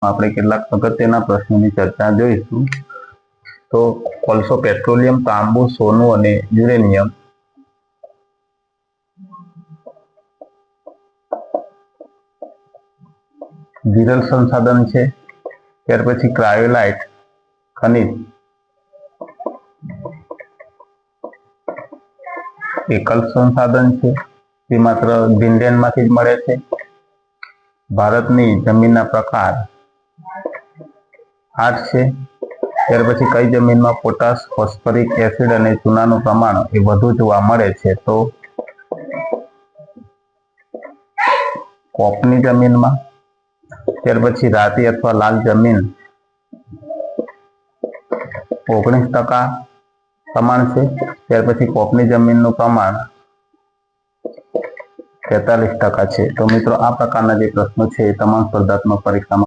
આપણે કેટલાક અગત્યના પ્રશ્નોની ચર્ચા જોઈશું। તો કોલસો, પેટ્રોલિયમ, તાંબુ, સોનું અને યુરેનિયમ વિરલ સંસાધન છે। ત્યાર પછી ક્રાયોલાઇટ ખનિજ એકલ સંસાધન છે, તે માત્ર ગ્રીનલેન્ડમાંથી જ મળે છે। ભારતની જમીનના પ્રકાર 8 છે। ત્યાર પછી કઈ જમીનમાં પોટાશ, ફોસ્ફરિક એસિડ અને ચૂનાનું પ્રમાણ એ વધુ જોવા મળે છે? તો કોપની જમીનમાં। ત્યાર પછી રાતી અથવા લાલ જમીન 19% પ્રમાણ છે। ત્યાર પછી કોપની જમીનનું પ્રમાણ 43% છે। તો મિત્રો, આ પ્રકારના જે પ્રશ્નો છે એ તમામ સ્પર્ધાત્મક પરીક્ષામાં